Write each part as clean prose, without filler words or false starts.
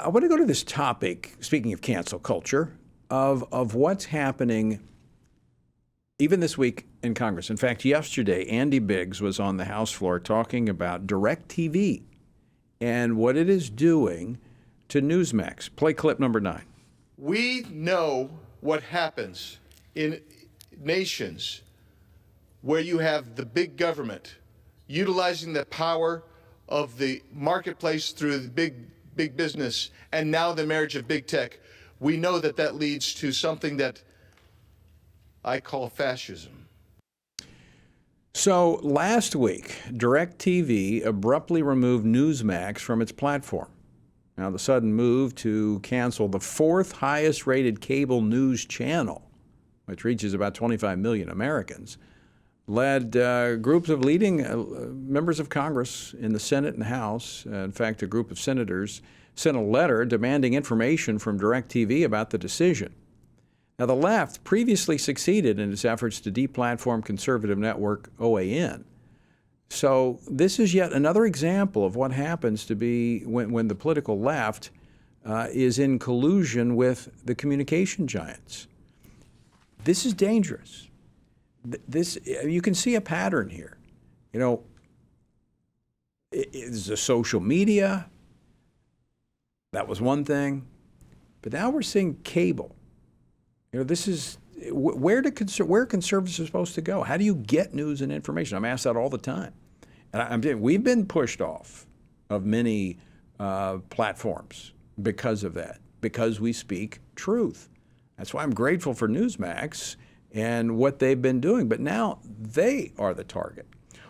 I want to go to this topic, speaking of cancel culture, of what's happening even this week in Congress. In fact, yesterday, Andy Biggs was on the House floor talking about DirecTV and what it is doing to Newsmax. Play clip number 9. We know what happens in nations where you have the big government utilizing the power of the marketplace through the big business and now the marriage of big tech. We know that that leads to something that I call fascism. So last week, DirecTV abruptly removed Newsmax from its platform. Now, the sudden move to cancel the 4th highest rated cable news channel, which reaches about 25 million Americans, led groups of leading members of Congress in the Senate and House. In fact, a group of senators sent a letter demanding information from DirecTV about the decision. Now, the left previously succeeded in its efforts to deplatform conservative network OAN. So this is yet another example of what happens to be when the political left is in collusion with the communication giants. This is dangerous. You can see a pattern here. You know, it's the social media. That was one thing. But now we're seeing cable. You know, this is where conservatives are supposed to go. How do you get news and information? I'm asked that all the time. And we've been pushed off of many platforms because of that, because we speak truth. That's why I'm grateful for Newsmax and what they've been doing. But now they are the target.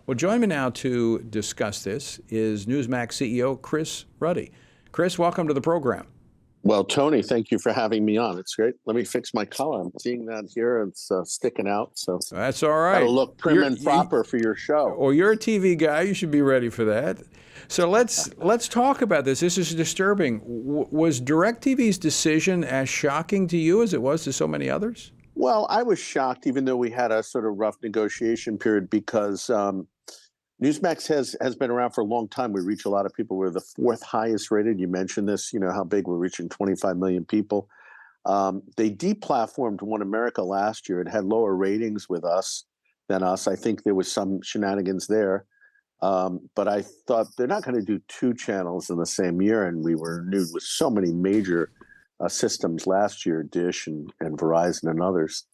Well, join me now to discuss this is Newsmax CEO Chris Ruddy. Chris, welcome to the program. Well, Tony, thank you for having me on. It's great. Let me fix my collar. I'm seeing that here. It's sticking out. So that's all right. That'll look prim and proper for your show. Well, you're a TV guy. You should be ready for that. So let's talk about this. This is disturbing. Was DirecTV's decision as shocking to you as it was to so many others? Well, I was shocked, even though we had a sort of rough negotiation period, because Newsmax has been around for a long time. We reach a lot of people. We're the 4th highest rated. You mentioned this, you know, how big we're reaching 25 million people. They deplatformed One America last year. It had lower ratings with us than us. I think there was some shenanigans there. But I thought they're not going to do 2 channels in the same year. And we were renewed with so many major systems last year, Dish and Verizon and others.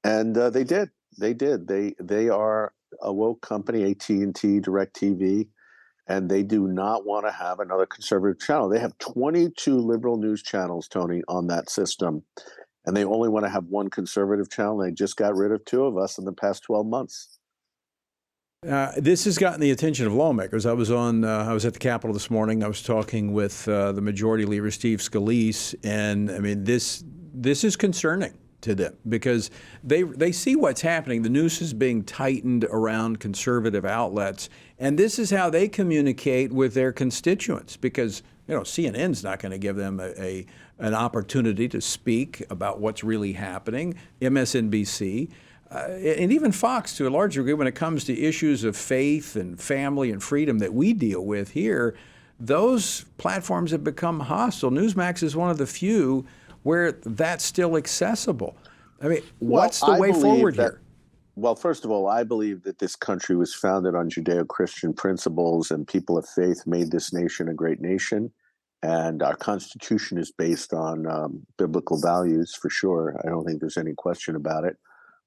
And they did. They are a woke company, AT&T, DirecTV, and they do not want to have another conservative channel. They have 22 liberal news channels, Tony, on that system, and they only want to have 1 conservative channel. They just got rid of 2 of us in the past 12 months. This has gotten the attention of lawmakers. I was at the Capitol this morning. I was talking with the Majority Leader, Steve Scalise, and I mean, this is concerning to them because they see what's happening. The noose is being tightened around conservative outlets, and this is how they communicate with their constituents because, you know, CNN's not going to give them an opportunity to speak about what's really happening, MSNBC, and even Fox to a large degree when it comes to issues of faith and family and freedom that we deal with here. Those platforms have become hostile. Newsmax is one of the few where that's still accessible. I mean, what's the way forward here? Well, first of all, I believe that this country was founded on Judeo-Christian principles, and people of faith made this nation a great nation. And our Constitution is based on biblical values, for sure. I don't think there's any question about it.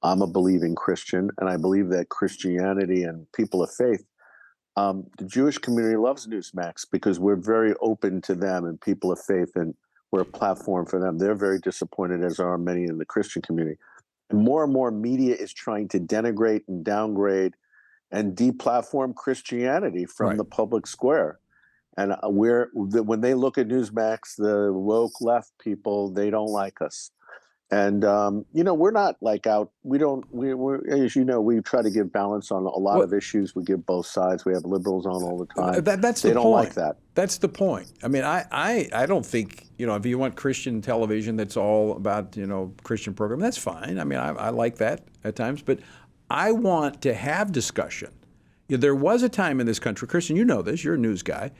I'm a believing Christian, and I believe that Christianity and people of faith, the Jewish community loves Newsmax because we're very open to them and people of faith, and we're a platform for them. They're very disappointed, as are many in the Christian community. And more media is trying to denigrate and downgrade and deplatform Christianity from the public square. And when they look at Newsmax, the woke left people, they don't like us. And, you know, we're not like out. We're, as you know, we try to give balance on a lot of issues. We give both sides. We have liberals on all the time. They don't like that. That's the point. I mean, I don't think, you know, if you want Christian television that's all about, you know, Christian program, that's fine. I mean, I like that at times. But I want to have discussion. You know, there was a time in this country, Christian, you know this, you're a news guy,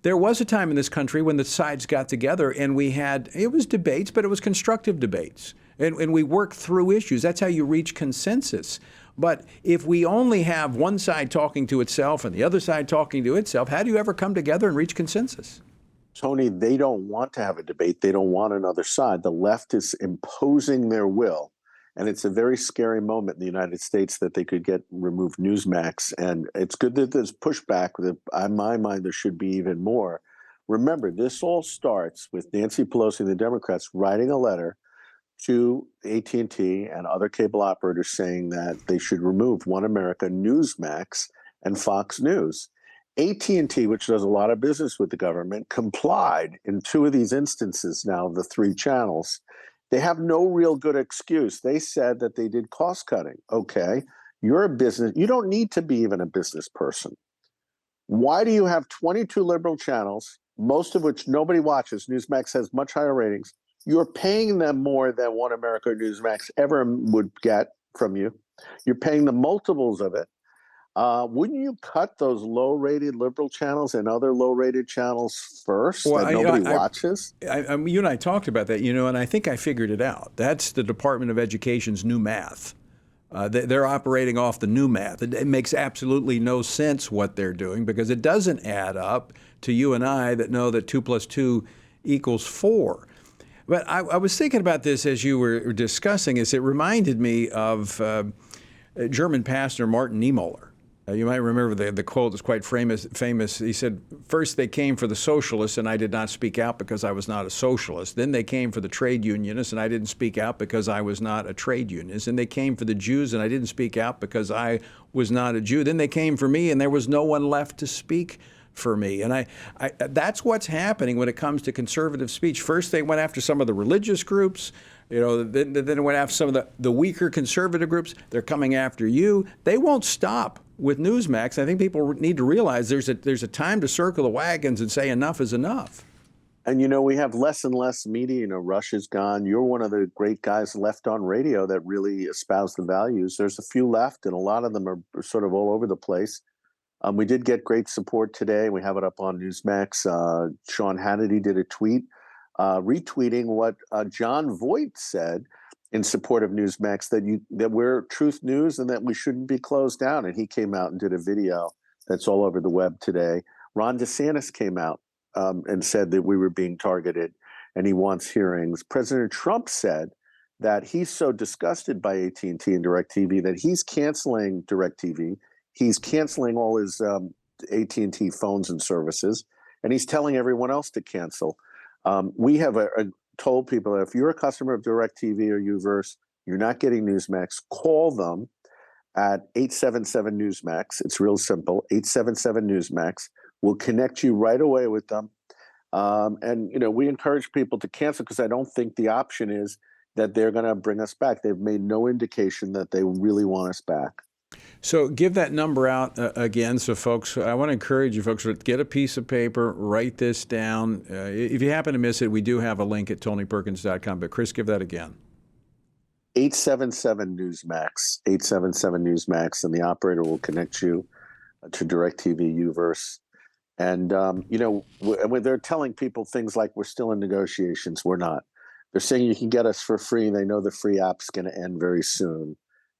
there was a time in this country when the sides got together and it was debates, but it was constructive debates. And we worked through issues. That's how you reach consensus. But if we only have one side talking to itself and the other side talking to itself, how do you ever come together and reach consensus? Tony, they don't want to have a debate. They don't want another side. The left is imposing their will. And it's a very scary moment in the United States that they could get removed Newsmax. And it's good that there's pushback. In my mind, there should be even more. Remember, this all starts with Nancy Pelosi and the Democrats writing a letter to AT&T and other cable operators saying that they should remove One America, Newsmax, and Fox News. AT&T, which does a lot of business with the government, complied in 2 of these instances now, the 3 channels. They have no real good excuse. They said that they did cost cutting. Okay, you're a business. You don't need to be even a business person. Why do you have 22 liberal channels, most of which nobody watches? Newsmax has much higher ratings. You're paying them more than One America Newsmax ever would get from you. You're paying them multiples of it. Wouldn't you cut those low-rated liberal channels and other low-rated channels first that nobody watches? You and I talked about that, and I think I figured it out. That's the Department of Education's new math. They're operating off the new math. It makes absolutely no sense what they're doing because it doesn't add up to you and I that know that 2 + 2 = 4. But I was thinking about this as you were discussing this. It reminded me of German pastor Martin Niemöller. You might remember the quote is quite famous. He said, "First they came for the socialists, and I did not speak out because I was not a socialist. Then they came for the trade unionists, and I didn't speak out because I was not a trade unionist. And they came for the Jews, and I didn't speak out because I was not a Jew. Then they came for me, and there was no one left to speak for me." And that's what's happening when it comes to conservative speech. First, they went after some of the religious groups. Then they went after some of the weaker conservative groups. They're coming after you. They won't stop with Newsmax. I think people need to realize there's a time to circle the wagons and say enough is enough. And, we have less and less media. Rush is gone. You're one of the great guys left on radio that really espouse the values. There's a few left, and a lot of them are sort of all over the place. We did get great support today. We have it up on Newsmax. Sean Hannity did a tweet retweeting what John Voight said in support of Newsmax, that we're truth news and that we shouldn't be closed down. And he came out and did a video that's all over the web today. Ron DeSantis came out and said that we were being targeted and he wants hearings. President Trump said that he's so disgusted by AT&T and DirecTV that he's canceling DirecTV. He's canceling all his AT&T phones and services, and he's telling everyone else to cancel. We have told people that if you're a customer of DirecTV or Uverse, you're not getting Newsmax, call them at 877 Newsmax. It's real simple, 877 Newsmax. We'll connect you right away with them. And we encourage people to cancel because I don't think the option is that they're going to bring us back. They've made no indication that they really want us back. So give that number out again. So folks, I want to encourage you folks to get a piece of paper, write this down. If you happen to miss it, we do have a link at tonyperkins.com. But Chris, give that again. 877 Newsmax, 877 Newsmax, and the operator will connect you to DirecTV, Uverse. And, when they're telling people things like we're still in negotiations, we're not. They're saying you can get us for free. They know the free app's going to end very soon.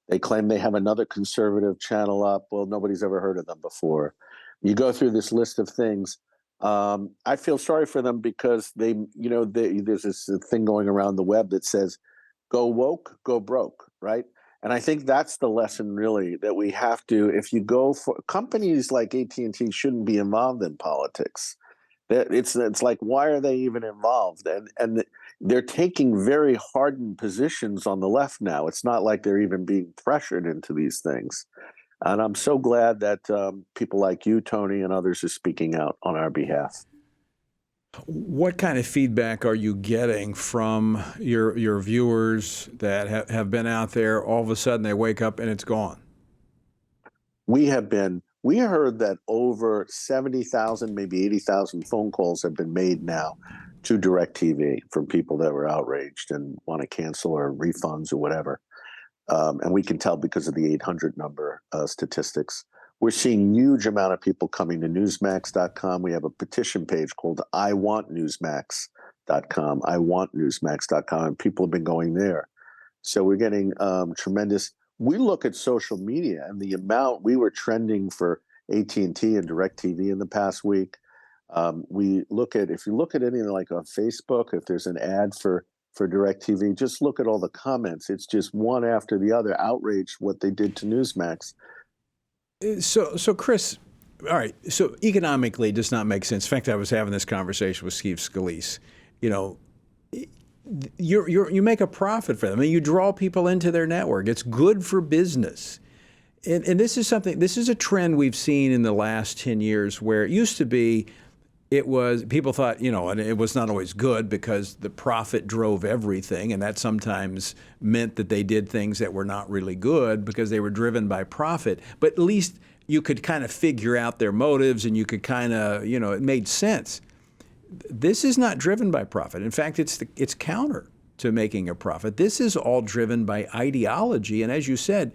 They claim they have another conservative channel up. Well, nobody's ever heard of them before. You go through this list of things. I feel sorry for them because there's this thing going around the web that says, go woke, go broke, right? And I think that's the lesson really that we have to, if you go for companies like AT&T shouldn't be involved in politics. It's like, why are they even involved? And they're taking very hardened positions on the left now. It's not like they're even being pressured into these things. And I'm so glad that people like you, Tony, and others are speaking out on our behalf. What kind of feedback are you getting from your viewers that have been out there? All of a sudden they wake up and it's gone. We heard that over 70,000, maybe 80,000 phone calls have been made now to DirecTV from people that were outraged and want to cancel or refunds or whatever. And we can tell because of the 800 number statistics. We're seeing huge amount of people coming to Newsmax.com. We have a petition page called iwantnewsmax.com, iwantnewsmax.com, and people have been going there. So we're getting tremendous. We look at social media and the amount we were trending for AT&T and DirecTV in the past week. We look at, if you look at anything like on Facebook, if there's an ad for DirecTV, just look at all the comments. It's just one after the other, outraged what they did to Newsmax. So Chris, all right, so economically it does not make sense. In fact, I was having this conversation with Steve Scalise. You know, you make a profit for them. I mean, you draw people into their network. It's good for business. And this is a trend we've seen in the last 10 years where it used to be, people thought, and it was not always good because the profit drove everything. And that sometimes meant that they did things that were not really good because they were driven by profit. But at least you could kind of figure out their motives and you could kind of, it made sense. This is not driven by profit. In fact, it's counter to making a profit. This is all driven by ideology. And as you said,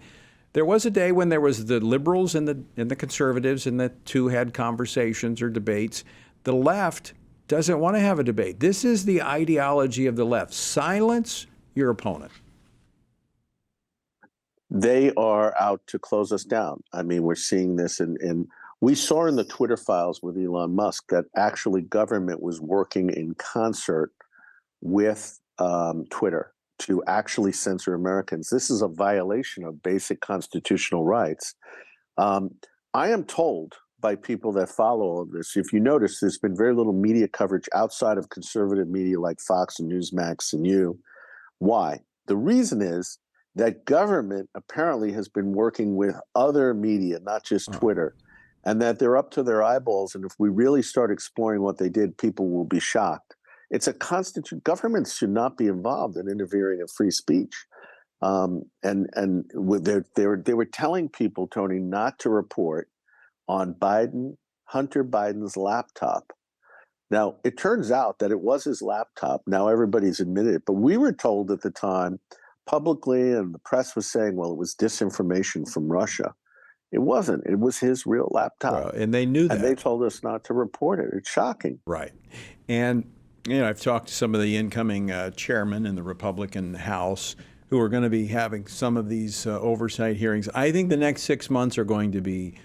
there was a day when there was the liberals and the conservatives, and the two had conversations or debates. The left doesn't want to have a debate. This is the ideology of the left. Silence your opponent. They are out to close us down. I mean, we're seeing this, and we saw in the Twitter files with Elon Musk that actually government was working in concert with Twitter to actually censor Americans. This is a violation of basic constitutional rights. I am told by people that follow all of this, if you notice, there's been very little media coverage outside of conservative media like Fox and Newsmax and you. Why? The reason is that government apparently has been working with other media, not just Twitter, and that they're up to their eyeballs. And if we really start exploring what they did, people will be shocked. It's a governments should not be involved in interfering in free speech. They were telling people, Tony, not to report on Hunter Biden's laptop. Now, it turns out that it was his laptop. Now everybody's admitted it. But we were told at the time publicly, and the press was saying, well, it was disinformation from Russia. It wasn't. It was his real laptop. Well, and they knew that. And they told us not to report it. It's shocking. Right. And, I've talked to some of the incoming chairmen in the Republican House who are going to be having some of these oversight hearings. I think the next 6 months are going to be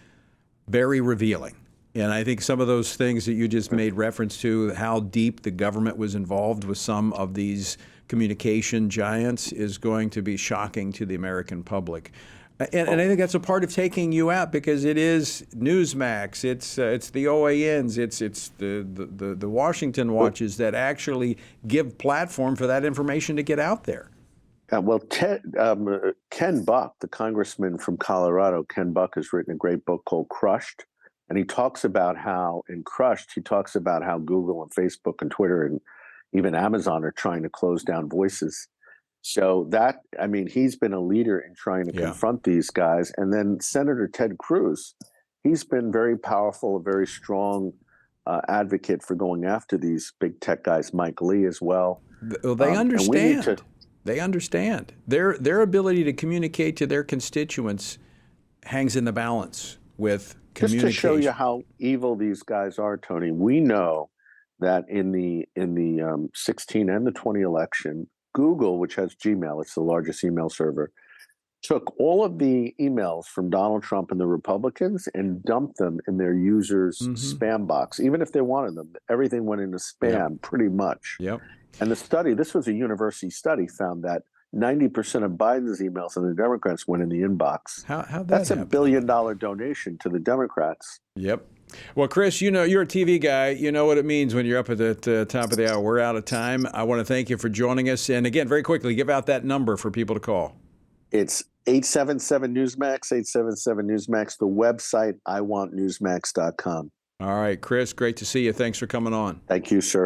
very revealing. And I think some of those things that you just made reference to, how deep the government was involved with some of these communication giants, is going to be shocking to the American public. And I think that's a part of taking you out, because it is Newsmax, it's the OANs, it's the Washington watches that actually give platform for that information to get out there. Well, Ken Buck, the congressman from Colorado, Ken Buck has written a great book called Crushed. And he talks about how, in Crushed, he talks about how Google and Facebook and Twitter and even Amazon are trying to close down voices. So he's been a leader in trying to confront these guys. And then Senator Ted Cruz, he's been very powerful, a very strong advocate for going after these big tech guys, Mike Lee as well. Well, they understand. They understand. Their ability to communicate to their constituents hangs in the balance with communication. Just to show you how evil these guys are, Tony, we know that in the 16 and the 20 election, Google, which has Gmail, it's the largest email server, took all of the emails from Donald Trump and the Republicans and dumped them in their users' spam box. Even if they wanted them, everything went into spam pretty much. Yep. And the study, this was a university study, found that 90% of Biden's emails and the Democrats went in the inbox. That's a $1 billion donation to the Democrats. Yep. Well, Chris, you're a TV guy. You know what it means when you're up at the top of the hour. We're out of time. I want to thank you for joining us. And again, very quickly, give out that number for people to call. It's 877-NEWSMAX, 877-NEWSMAX, the website, iwantnewsmax.com. All right, Chris, great to see you. Thanks for coming on. Thank you, sir.